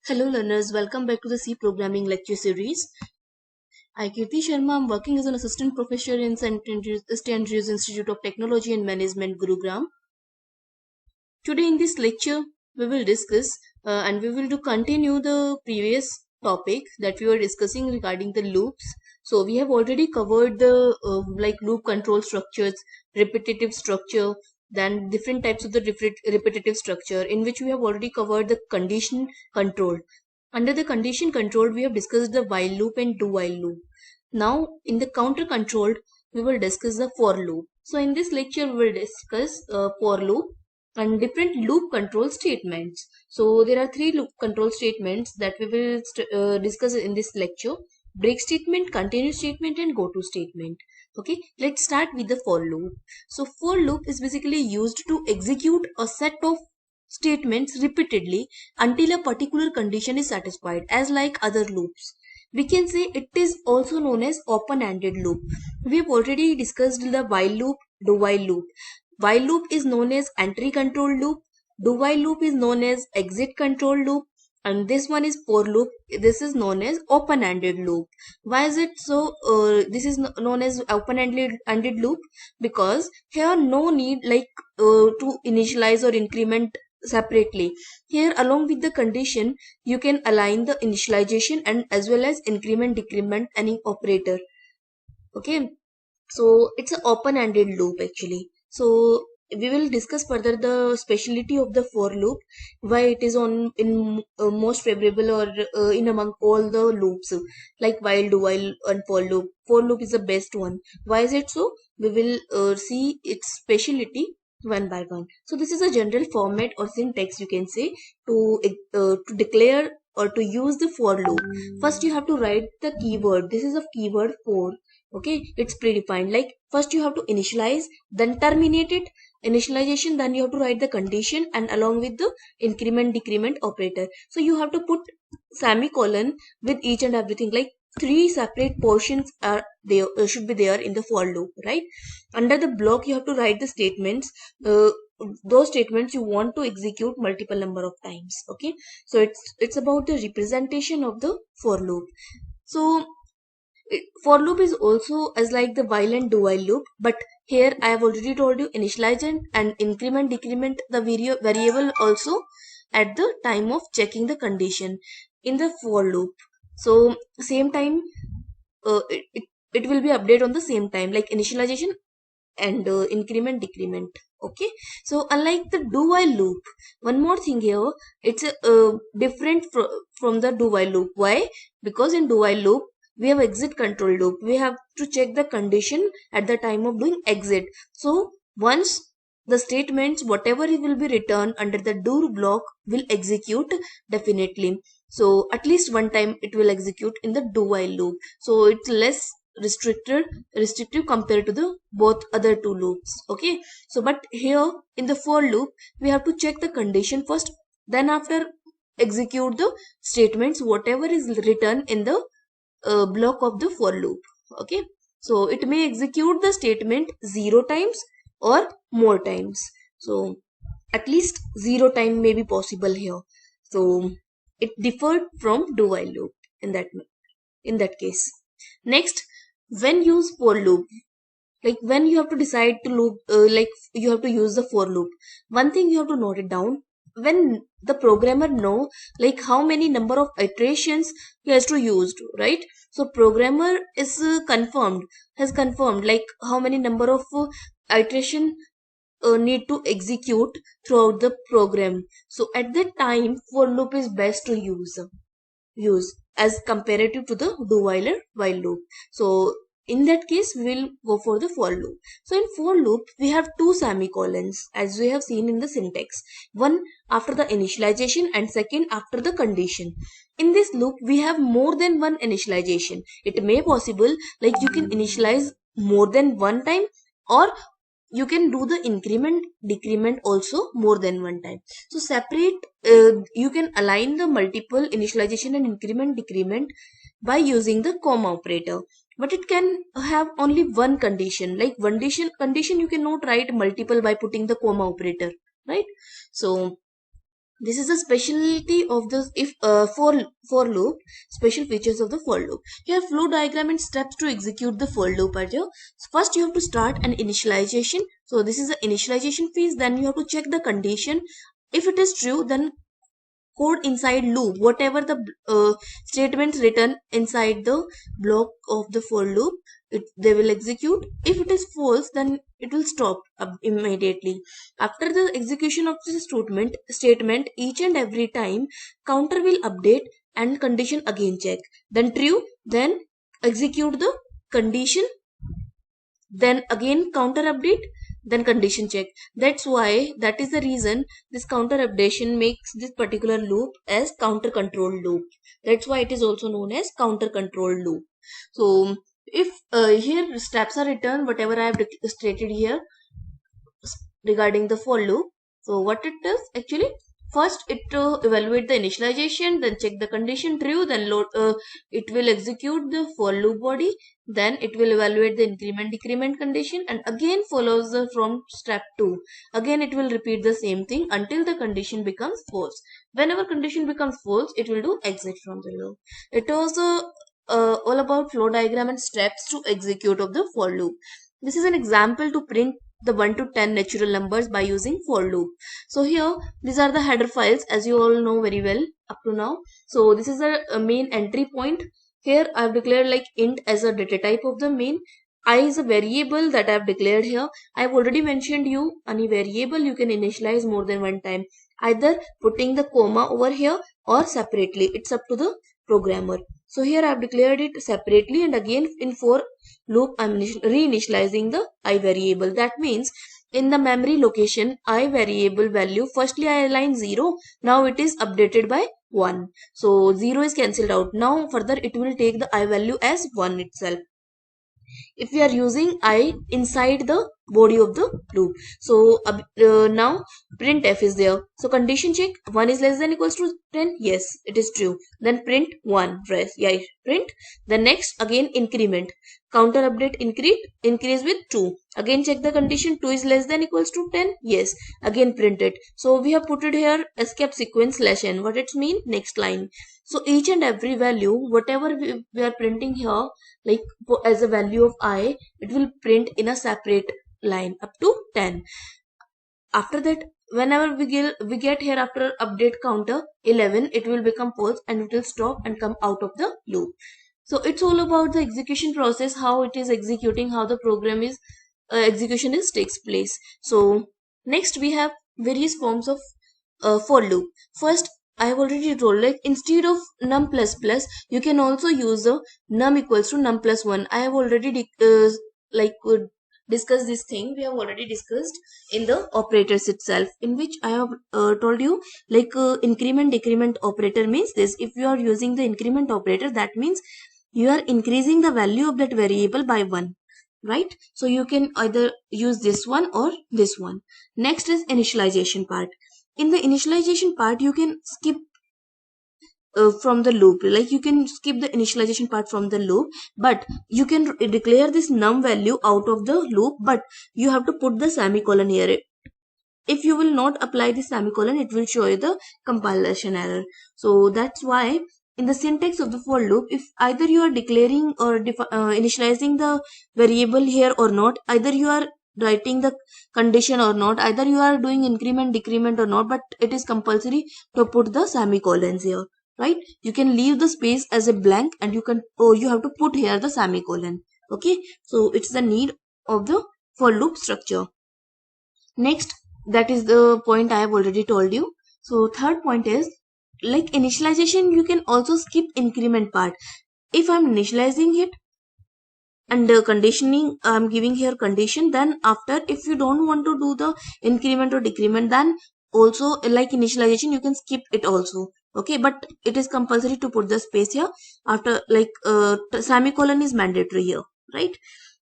Hello learners, welcome back to the C programming lecture series. I Kirti Sharma. I'm working as an assistant professor in St. Andrews Institute of Technology and Management, Gurugram. Today in this lecture, we will discuss and we will continue the previous topic that we were discussing regarding the loops. So we have already covered the loop control structures, repetitive structure, then different types of the different repetitive structure, in which we have already covered the condition control. Under the condition control, we have discussed the while loop and do while loop. Now, in the counter controlled, we will discuss the for loop. So, in this lecture, we will discuss for loop and different loop control statements. So, there are three loop control statements that we will discuss in this lecture: break statement, continue statement, and go to statement. Okay, let's start with the for loop. So, for loop is basically used to execute a set of statements repeatedly until a particular condition is satisfied, as like other loops. We can say it is also known as open-ended loop. We have already discussed the while loop, do while loop. While loop is known as entry control loop. Do while loop is known as exit control loop. And this one is for loop. This is known as open-ended loop. Why is it so? This is known as open-ended loop because here no need to initialize or increment separately. Here, along with the condition, you can align the initialization and as well as increment decrement any operator. Okay, so it's an open-ended loop actually. So we will discuss further the speciality of the for loop, why it is on in most favorable or in among all the loops like while, do while, and for loop. For loop is the best one. Why is it so? We will see its speciality one by one. So this is a general format or syntax, you can say, to declare or to use the for loop. First you have to write the keyword. This is a keyword for. Okay, it's predefined. Like first you have to initialize, then terminate it. Initialization, then you have to write the condition and along with the increment decrement operator. So you have to put semicolon with each and everything, like three separate portions are there, should be there in the for loop, right? Under the block you have to write the statements, those statements you want to execute multiple number of times. Okay, so it's about the representation of the for loop. So for loop is also as like the while and do while loop, but here I have already told you initialization and increment decrement the variable also at the time of checking the condition in the for loop. So same time, it will be updated on the same time, like initialization and increment decrement. Okay, so unlike the do while loop, one more thing here, it's different from the do while loop. Why? Because in do while loop we have exit control loop. We have to check the condition at the time of doing exit. So once the statements whatever it will be returned under the do block will execute definitely. So at least one time it will execute in the do while loop. So it's less restrictive compared to the both other two loops. Okay, so but here in the for loop we have to check the condition first, then after execute the statements whatever is written in the block of the for loop. Okay, so it may execute the statement 0 times or more times. So at least 0 time may be possible here. So it differed from do while loop in that case. Next, when use for loop, like when you have to decide to loop, like you have to use the for loop, one thing you have to note it down. When the programmer know like how many number of iterations he has to use, right? So programmer is has confirmed like how many number of iteration need to execute throughout the program. So at that time for loop is best to use as comparative to the do while loop. So in that case we will go for the for loop. So in for loop we have two semicolons as we have seen in the syntax, one after the initialization and second after the condition. In this loop we have more than one initialization. It may possible like you can initialize more than one time, or you can do the increment decrement also more than one time. So separate, you can align the multiple initialization and increment decrement by using the comma operator, but it can have only one condition. Like one condition you cannot write multiple by putting the comma operator, right? So This is the specialty of the for loop, special features of the for loop. Here flow diagram and steps to execute the for loop are there. So first you have to start an initialization. So this is the initialization phase. Then you have to check the condition. If it is true, then code inside loop, whatever the statements written inside the block of the for loop, they will execute. If it is false, then it will stop immediately. After the execution of this statement, each and every time counter will update and condition again check. Then true, then execute the condition, then again counter update, then condition check. That is the reason this counter updation makes this particular loop as counter control loop. That's why it is also known as counter control loop. So if here steps are written, whatever I have stated here regarding the for loop. So what it does actually, first it evaluate the initialization, then check the condition true, then load it will execute the for loop body, then it will evaluate the increment decrement condition, and again follows the from step 2. Again it will repeat the same thing until the condition becomes false. Whenever condition becomes false, it will do exit from the loop. It was all about flow diagram and steps to execute of the for loop. This is an example to print the 1 to 10 natural numbers by using for loop. So here these are the header files, as you all know very well up to now. So this is a main entry point. Here I have declared like int as a data type of the main. I is a variable that I have declared here. I have already mentioned you any variable you can initialize more than one time, either putting the comma over here or separately. It's up to the programmer. So here I have declared it separately, and again in for loop I'm reinitializing the I variable. That means in the memory location I variable value, firstly I align 0, now it is updated by 1. So 0 is cancelled out. Now further it will take the I value as 1 itself if we are using I inside the body of the loop. So now printf is there. So condition check, 1 is less than equals to 10. Yes, it is true. Then print 1. Yeah, print. The next again increment. Counter update increase with 2. Again check the condition, 2 is less than equals to 10. Yes, again print it. So we have put it here escape sequence /n. What it mean? Next line. So each and every value, whatever we are printing here, like as a value of I, it will print in a separate line up to 10. After that, whenever we get here after update counter 11, it will become false and it will stop and come out of the loop. So it's all about the execution process, how it is executing, how the program is execution is takes place. So next we have various forms of for loop. First, I have already told, like instead of num plus plus, you can also use a num equals to num plus 1. I have already discussed this thing. We have already discussed in the operators itself, in which I have told you like increment decrement operator means this. If you are using the increment operator, that means you are increasing the value of that variable by 1, right? So you can either use this one or this one. Next is initialization part. In the initialization part, you can skip from the loop, like you can skip the initialization part from the loop, but you can declare this num value out of the loop, but you have to put the semicolon here. If you will not apply the semicolon, it will show you the compilation error. So that's why in the syntax of the for loop, if either you are declaring or initializing the variable here or not, either you are writing the condition or not, either you are doing increment decrement or not, but it is compulsory to put the semicolons here, right? You can leave the space as a blank and you have to put here the semicolon. Okay, so it's the need of the for loop structure. Next, that is the point I have already told you. So third point is like initialization, you can also skip increment part. If I'm initializing it and conditioning, I'm giving here condition, then after if you don't want to do the increment or decrement, then also like initialization you can skip it also. Okay, but it is compulsory to put the space here after, like semicolon is mandatory here, right?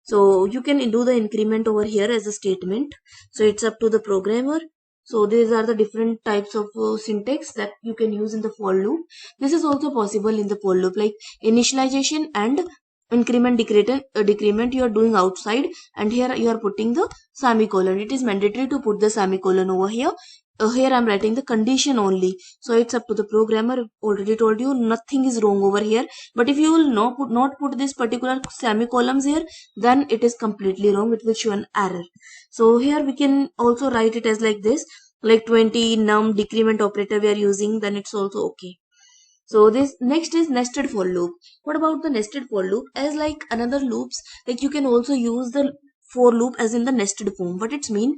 So you can do the increment over here as a statement. So it's up to the programmer. So these are the different types of syntax that you can use in the for loop. This is also possible in the for loop, like initialization and increment decrement you are doing outside, and here you are putting the semicolon. It is mandatory to put the semicolon over here here I'm writing the condition only. So it's up to the programmer. Already told you nothing is wrong over here. But if you will not put this particular semicolons here, then it is completely wrong. It will show an error. So here we can also write it as like this, like 20 num decrement operator we are using, then it's also okay. So this next is nested for loop. What about the nested for loop? As like another loops, like you can also use the for loop as in the nested form. What it's mean?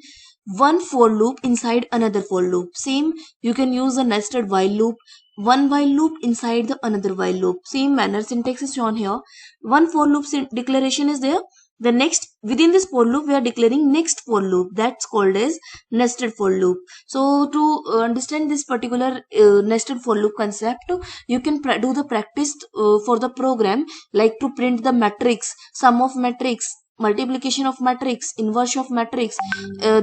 One for loop inside another for loop. Same, you can use a nested while loop, one while loop inside the another while loop. Same manner, syntax is shown here. One for loop declaration is there. The next, within this for loop we are declaring next for loop, that's called as nested for loop. So to understand this particular nested for loop concept, you can do the practice for the program, like to print the matrix, sum of matrix, multiplication of matrix, inverse of matrix.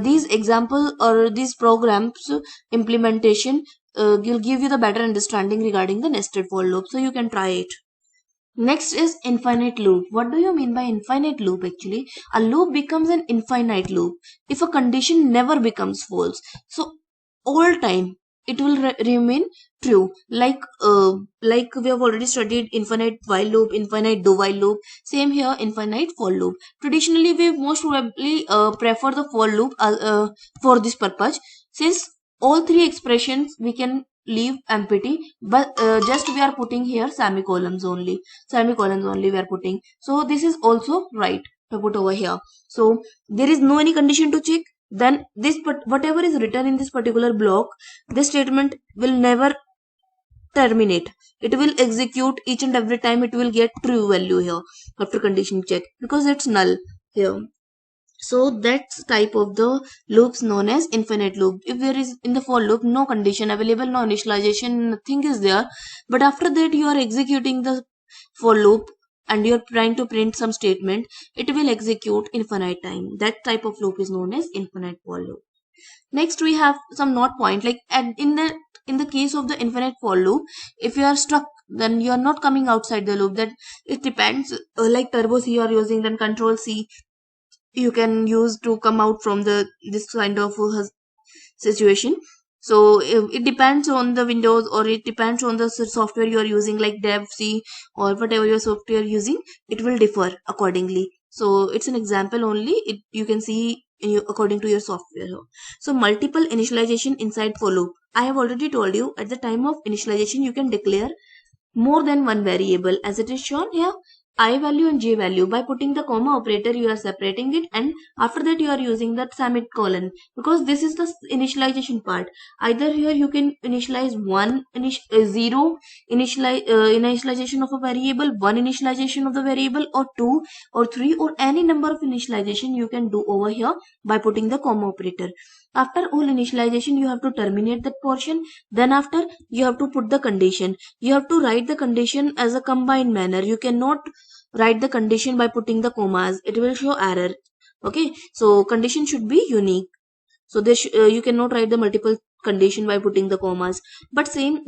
These example or these programs implementation will give you the better understanding regarding the nested for loop, so you can try it. Next is infinite loop. What do you mean by infinite loop? Actually, a loop becomes an infinite loop if a condition never becomes false. So all time it will remain true. Like we have already studied infinite while loop, infinite do while loop. Same here, infinite for loop. Traditionally, we most probably prefer the for loop for this purpose, since all three expressions we can leave empty, but just we are putting here semicolons only we are putting. So this is also right to put over here. So there is no any condition to check, then this, but whatever is written in this particular block, this statement will never terminate. It will execute each and every time. It will get true value here after condition check, because it's null here. So that's type of the loops known as infinite loop. If there is in the for loop no condition available, no initialization, nothing is there, but after that you are executing the for loop and you're trying to print some statement, it will execute infinite time. That type of loop is known as infinite for loop. Next we have some not point, like in the case of the infinite for loop, if you are stuck, then you are not coming outside the loop. That it depends, like turbo C you are using, then control C you can use to come out from the this kind of situation. So it depends on the windows, or it depends on the software you are using, like dev C or whatever your software using, it will differ accordingly. So it's an example only, you can see according to your software. So multiple initialization inside for loop. I have already told you, at the time of initialization you can declare more than one variable, as it is shown here, I value and j value. By putting the comma operator you are separating it, and after that you are using that semicolon, because this is the initialization part. Either here you can initialize zero initialization of a variable, one initialization of the variable, or two or three, or any number of initialization you can do over here by putting the comma operator. After all initialization you have to terminate that portion, then after you have to put the condition. You have to write the condition as a combined manner. You cannot write the condition by putting the commas, it will show error. Okay, so condition should be unique. So this you cannot write the multiple condition by putting the commas. But same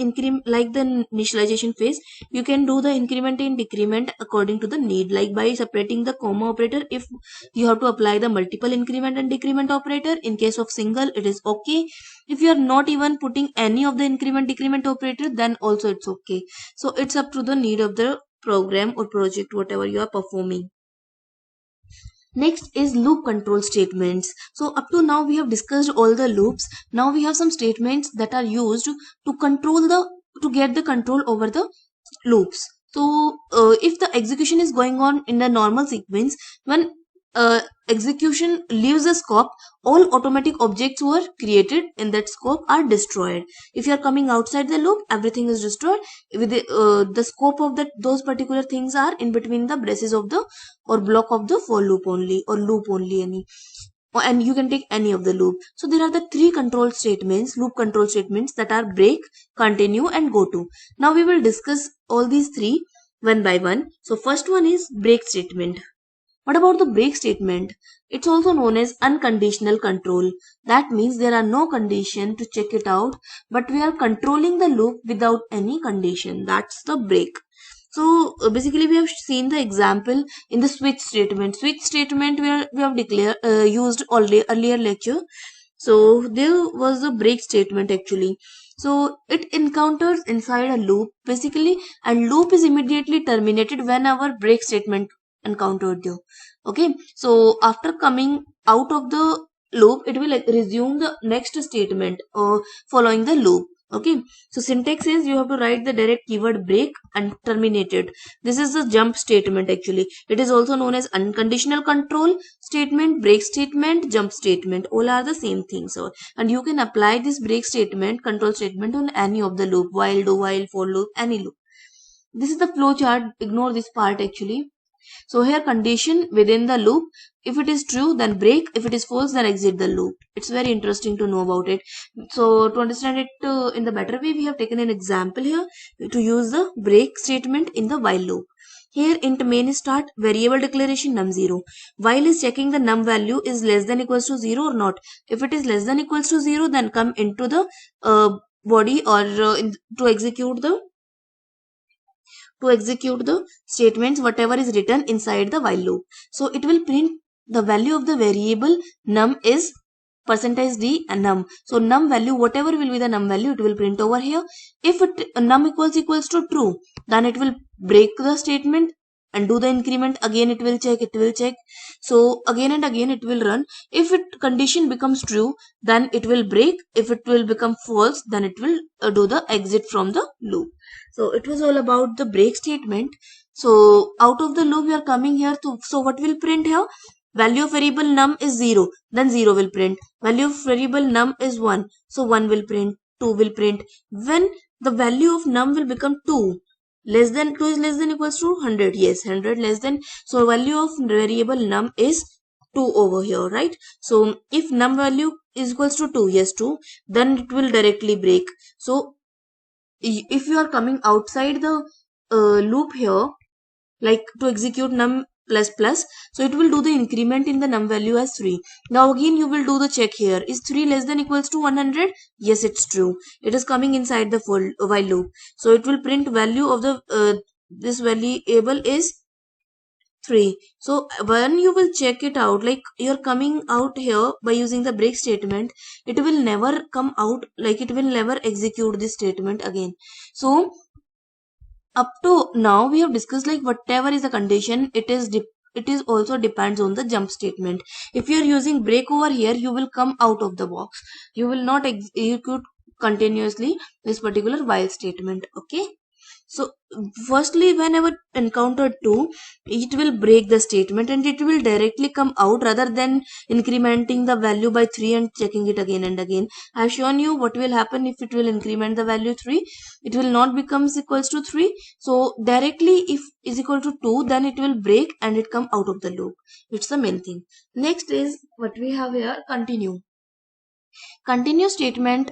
like the initialization phase, you can do the increment and decrement according to the need, like by separating the comma operator. If you have to apply the multiple increment and decrement operator, in case of single it is okay. If you are not even putting any of the increment decrement operator, then also it's okay. So it's up to the need of the program or project, whatever you are performing. Next is loop control statements. So up to now we have discussed all the loops. Now we have some statements that are used to get the control over the loops. So if the execution is going on in the normal sequence, when execution leaves the scope, all automatic objects who are created in that scope are destroyed. If you are coming outside the loop, everything is destroyed. With the scope of those particular things are in between the braces of the or block of the for loop only, or loop only any. And you can take any of the loop. So there are the three control statements, loop control statements, that are break, continue and go to. Now we will discuss all these three one by one. So first one is break statement. What about the break statement? It's also known as unconditional control. That means there are no condition to check it out, but we are controlling the loop without any condition. That's the break. So basically we have seen the example in the switch statement. Switch statement we have declared used already earlier lecture. So there was a break statement actually. So it encounters inside a loop basically, and loop is immediately terminated when our break statement encountered there. Okay, so after coming out of the loop, it will like resume the next statement following the loop. Okay, so syntax is you have to write the direct keyword break and terminated. This is the jump statement actually. It is also known as unconditional control statement, break statement, jump statement. All are the same thing. So, and you can apply this break statement, control statement on any of the loop, while, do while, for loop, any loop. This is the flow chart. Ignore this part actually. So here condition within the loop. If it is true, then break. If it is false, then exit the loop. It's very interesting to know about it. So to understand it in the better way, we have taken an example here to use the break statement in the while loop. Here int main start variable declaration num0. While is checking the num value is less than equals to 0 or not. If it is less than equals to 0, then come into the body or to execute the statements whatever is written inside the while loop. So it will print the value of the variable num is percentage d and num. So num value, whatever will be the num value, it will print over here. If it num equals to true, then it will break the statement and do the increment. Again it will check. So again and again it will run. If it condition becomes true, then it will break. If it will become false, then it will do the exit from the loop. So it was all about the break statement. So out of the loop we are coming here to, so what will print here? Value of variable num is 0, then 0 will print. Value of variable num is 1, so 1 will print, 2 will print. When the value of num will become 2, less than 2 is less than equals to 100, yes, 100 less than, so value of variable num is 2 over here, right? So if num value is equals to 2, yes, 2, then it will directly break. So if you are coming outside the loop here, like to execute num plus plus, so it will do the increment in the num value as 3. Now again you will do the check here. Is 3 less than equals to 100? Yes, it's true. It is coming inside the while loop. So it will print value of the this variable is 3. So when you will check it out, like you're coming out here by using the break statement, it will never come out, like it will never execute this statement again. So up to now we have discussed like whatever is the condition, it is also depends on the jump statement. If you are using break over here, you will come out of the box. You will not execute continuously this particular while statement. Okay. So firstly, whenever encountered 2, it will break the statement and it will directly come out rather than incrementing the value by 3 and checking it again and again. I have shown you what will happen if it will increment the value 3. It will not becomes equals to 3. So directly if is equal to 2, then it will break and it come out of the loop. It's the main thing. Next is what we have here, continue. Continue statement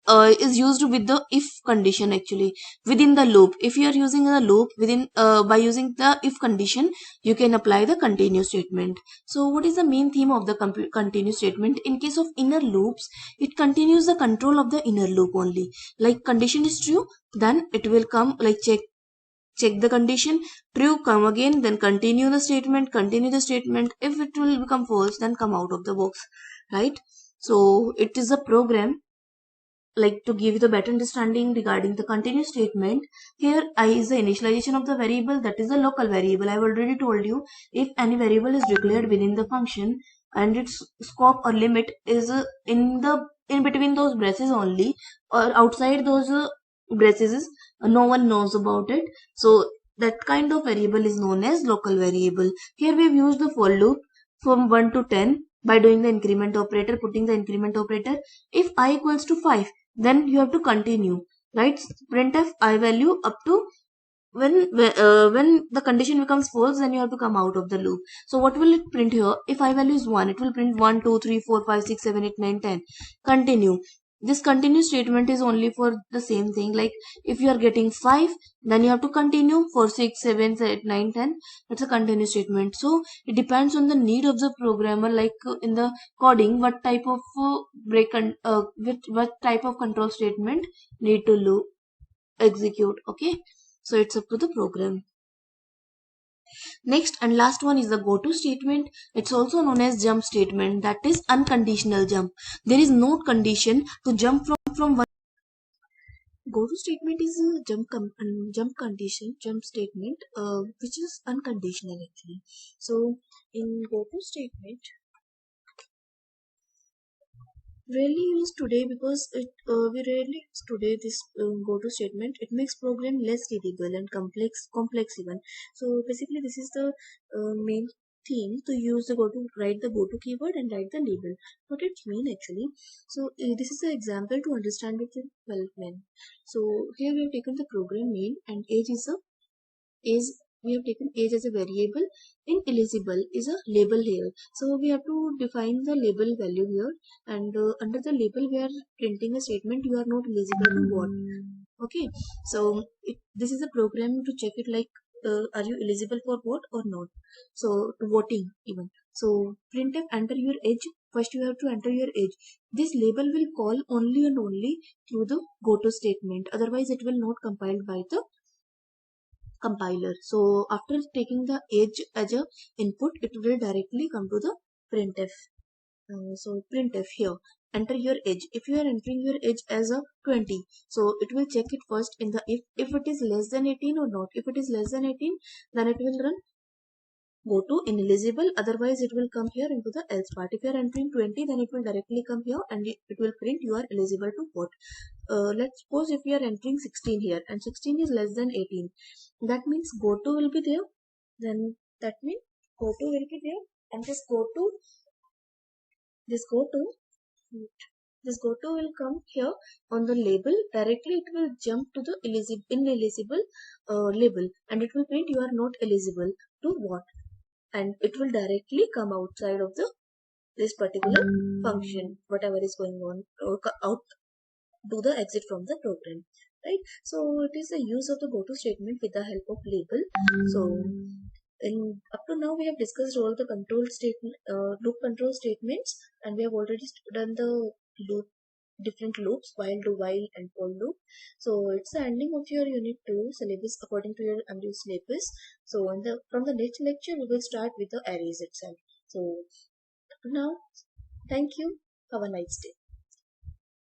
is used with the if condition actually within the loop. If you are using a loop within by using the if condition, you can apply the continue statement. So what is the main theme of the continue statement? In case of inner loops, it continues the control of the inner loop only. Like condition is true, then it will come like check the condition, true, come again, then continue the statement, if it will become false, then come out of the box, right? So it is a program. Like to give you the better understanding regarding the continue statement, here I is the initialization of the variable, that is a local variable. I've already told you, if any variable is declared within the function and its scope or limit is in between those braces only, or outside those braces, no one knows about it, so that kind of variable is known as local variable. Here we have used the for loop from 1 to 10 by doing the increment operator, putting the increment operator. If I equals to 5, then you have to continue, right? Printf I value up to when the condition becomes false, then you have to come out of the loop. So what will it print here? If I value is 1, it will print 1 2 3 4 5 6 7 8 9 10. Continue. This continue statement is only for the same thing, like if you are getting 5, then you have to continue for 6 7 8 9 10. It's a continue statement. So it depends on the need of the programmer, like in the coding, what type of what type of control statement need to execute. Okay, so it's up to the program. Next and last one is the go to statement. It's also known as jump statement, that is unconditional jump. There is no condition to jump from one. Go to statement is a jump statement, which is unconditional actually. So in go to statement, rarely used today because we rarely use today this go to statement. It makes program less readable and complex even. So basically this is the main theme to use the go to, write the go to keyword and write the label, what it mean actually. So this is an example to understand it in development. So here we have taken the program name and age, we have taken age as a variable. Ineligible is a label here, so we have to define the label value here, and under the label we are printing a statement, you are not eligible to what. Okay, so this is a program to check it, like are you eligible for vote or not, so voting even. So printf enter your age. First you have to enter your age. This label will call only and only through the go to statement, otherwise it will not compile by the compiler. So after taking the age as a input, it will directly come to the printf. So printf here, enter your age. If you are entering your age as a 20, so it will check it first in the if it is less than 18 or not. If it is less than 18, then it will run go to ineligible, otherwise it will come here into the else part. If you are entering 20, then it will directly come here and it will print you are eligible to vote. Let's suppose if we are entering 16 here and 16 is less than 18, that means go to will be there. Then that means go to will be there, and this go to this go to will come here on the label. Directly it will jump to the ineligible label, and it will print you are not eligible to vote, and it will directly come outside of the this particular function, whatever is going on, or out do the exit from the program, right? So it is the use of the go to statement with the help of label. So in up to now we have discussed all the control statement, loop control statements, and we have already done the loop, different loops, while, do, while, and for loop. So it's the ending of your unit 2 syllabus according to your MDU syllabus. So in the from the next lecture we will start with the arrays itself. So now, thank you. Have a nice day.